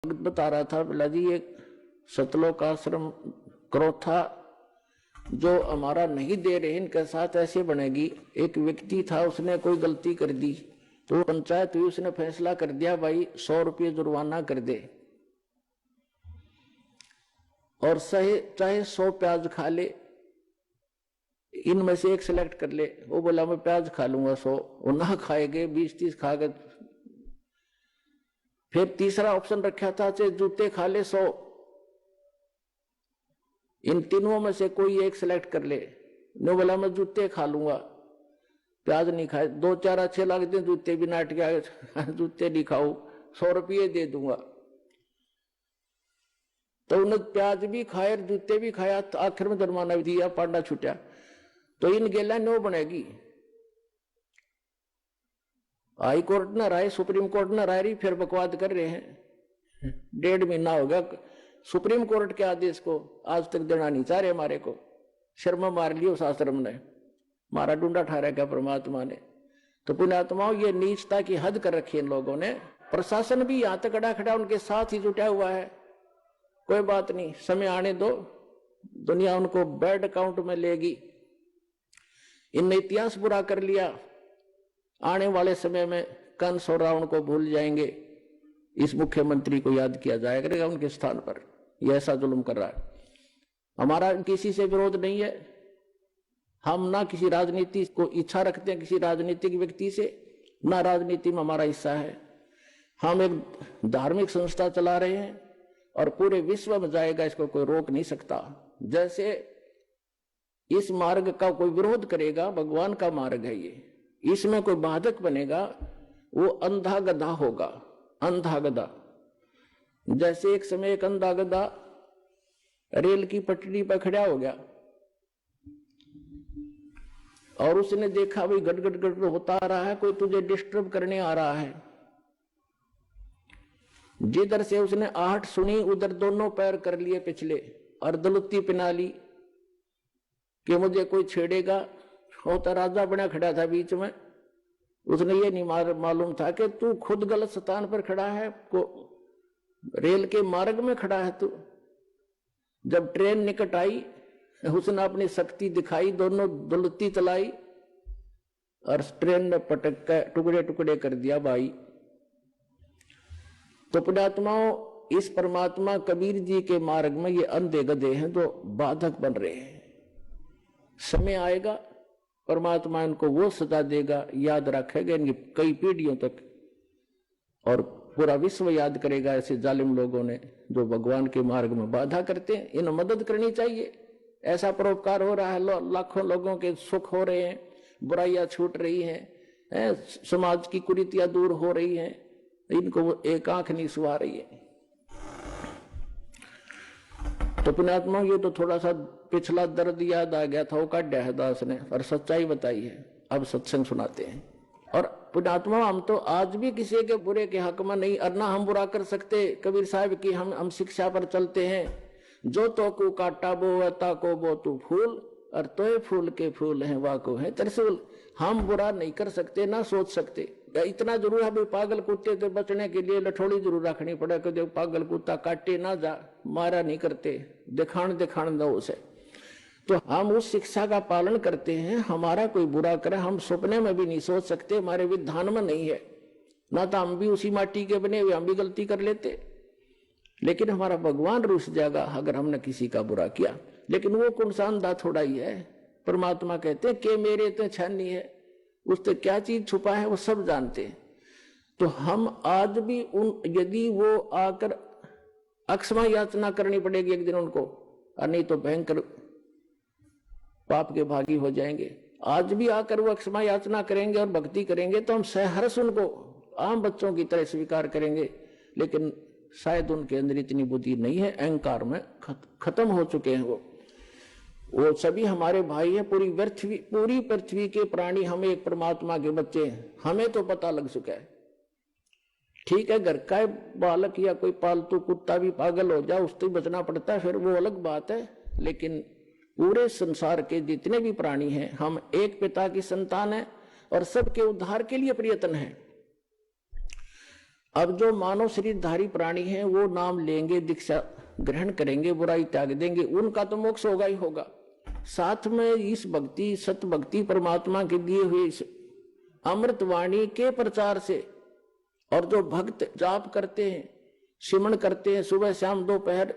बता रहा था बिला जी, एक सतलोक आश्रम क्रोथा जो हमारा नहीं दे रहे, इनके साथ ऐसे बनेगी। एक व्यक्ति था, उसने कोई गलती कर दी तो पंचायत हुई, उसने फैसला कर दिया भाई 100 रुपये जुर्माना कर दे और चाहे 100 प्याज खा ले, इनमें से एक सिलेक्ट कर ले। वो बोला मैं प्याज खा लूंगा 100, वो ना खाएगे 20-30 खा गए। फिर तीसरा ऑप्शन रखा था चाहे जूते खा ले 100, इन तीनों में से कोई एक सिलेक्ट कर ले। नो बोला मैं जूते खा लूंगा, प्याज नहीं खाए। 2-4 अच्छे लगते जूते भी, नाट के जूते नहीं खाऊ, 100 रुपये दे दूंगा। तो उन्हें प्याज भी खाए जूते भी खाया, तो आखिर में जुर्माना भी दिया, पांडा छूटा। तो इन गेला नो बनेगी। हाई कोर्ट न राय, सुप्रीम कोर्ट न राय रही, फिर बकवाद कर रहे हैं। 1.5 महीना हो गया सुप्रीम कोर्ट के आदेश को आज तक देना नहीं चाह रहे हमारे को। शर्मा मार लियो शास्त्रम ने, मारा डूंडा ठहरा क्या परमात्मा ने। तो पुण्यात्माओं, ये नीचता की हद कर रखी है इन लोगों ने। प्रशासन भी यहां तक खड़ा उनके साथ ही जुटा हुआ है। कोई बात नहीं, समय आने दो, दुनिया उनको बैड अकाउंट में लेगी। इनने इतिहास बुरा कर लिया, आने वाले समय में कंस और रावण को भूल जाएंगे। इस मुख्यमंत्री को याद किया जाएगा उनके स्थान पर। यह ऐसा जुल्म कर रहा है। हमारा किसी से विरोध नहीं है, हम ना किसी राजनीति को इच्छा रखते हैं किसी राजनीतिक व्यक्ति से, ना राजनीति में हमारा हिस्सा है। हम एक धार्मिक संस्था चला रहे हैं और पूरे विश्व में जाएगा, इसको कोई रोक नहीं सकता। जैसे इस मार्ग का कोई विरोध करेगा, भगवान का मार्ग है ये, इसमें कोई बाधक बनेगा वो अंधा गधा होगा। अंधा गधा, जैसे एक समय एक अंधा गधा रेल की पटरी पर खड़ा हो गया और उसने देखा भाई गड़ गड़ गड़ होता आ रहा है, कोई तुझे डिस्टर्ब करने आ रहा है। जिधर से उसने आहट सुनी उधर दोनों पैर कर लिए पिछले और दलुत्ती पिना ली कि मुझे कोई छेड़ेगा। होता राजा बना खड़ा था बीच में, उसने ये नहीं मालूम था कि तू खुद गलत स्थान पर खड़ा है, रेल के मार्ग में खड़ा है तू। जब ट्रेन निकट आई, उसने अपनी शक्ति दिखाई, दोनों दलुत्ती चलाई और ट्रेन ने पटक कर टुकड़े टुकड़े कर दिया भाई। तो पुण्यात्माओं, इस परमात्मा कबीर जी के मार्ग में ये अंधे गधे हैं जो बाधक बन रहे हैं। समय आएगा परमात्मा इनको वो सजा देगा, याद रखेगा इनकी कई पीढ़ियों तक, और पूरा विश्व याद करेगा ऐसे जालिम लोगों ने जो भगवान के मार्ग में बाधा करते हैं। इन्हें मदद करनी चाहिए। ऐसा परोपकार हो रहा है, लाखों लोगों के सुख हो रहे हैं, बुराइयां छूट रही हैं, समाज की कुरीतियां दूर हो रही हैं, इनको एक आंख नहीं सुहा रही है। तो पुण्यात्मा, ये तो थोड़ा सा पिछला दर्द याद आ गया था, वो काट है दास ने और सच्चाई बताई है। अब सत्संग सुनाते हैं। और पुण्यात्मा, हम तो आज भी किसी के बुरे के हक में नहीं, और ना हम बुरा कर सकते। कबीर साहब की हम शिक्षा पर चलते हैं, जो तो को काटा बो ताको बो तू फूल, और तोय फूल के फूल हैं वाको है त्रिशूल। हम बुरा नहीं कर सकते, ना सोच सकते। इतना जरूर है भाई, पागल कुत्ते से बचने के लिए लठोड़ी जरूर रखनी पड़े कि जो पागल कुत्ता काटे ना जा, मारा नहीं करते, दिखान दो उसे। तो हम उस शिक्षा का पालन करते हैं। हमारा कोई बुरा करे हम सपने में भी नहीं सोच सकते, हमारे विधान में नहीं है। ना तो हम भी उसी माटी के बने हुए, हम भी गलती कर लेते, लेकिन हमारा भगवान रुस जाएगा अगर हमने किसी का बुरा किया। लेकिन वो कौन सा अंधा थोड़ा ही है। परमात्मा कहते हैं कि मेरे तो छानी है, उससे क्या चीज छुपा है वो सब जानते हैं। तो हम आज भी यदि वो आकर अक्षमा याचना करनी पड़ेगी एक दिन उनको, और नहीं तो भयंकर पाप के भागी हो जाएंगे। आज भी आकर वो क्षमा याचना करेंगे और भक्ति करेंगे तो हम सहर्ष उनको आम बच्चों की तरह स्वीकार करेंगे। लेकिन शायद उनके अंदर इतनी बुद्धि नहीं है, अहंकार में खत्म हो चुके हैं वो सभी हमारे भाई हैं। पूरी पृथ्वी के प्राणी हम एक परमात्मा के बच्चे हैं, हमें तो पता लग चुका है। ठीक है, घर का बालक या कोई पालतू कुत्ता भी पागल हो जाए, उससे बचना पड़ता है, फिर वो अलग बात है। लेकिन पूरे संसार के जितने भी प्राणी हैं, हम एक पिता की संतान हैं और सबके उद्धार के लिए प्रयत्न है। अब जो मानव शरीरधारी प्राणी हैं वो नाम लेंगे, दीक्षा ग्रहण करेंगे, बुराई त्याग देंगे, उनका तो मोक्ष होगा ही होगा। साथ में इस भक्ति, सत भक्ति, परमात्मा के दिए हुए इस अमृतवाणी के प्रचार से, और जो भक्त जाप करते हैं, सिमरण करते हैं सुबह शाम दोपहर,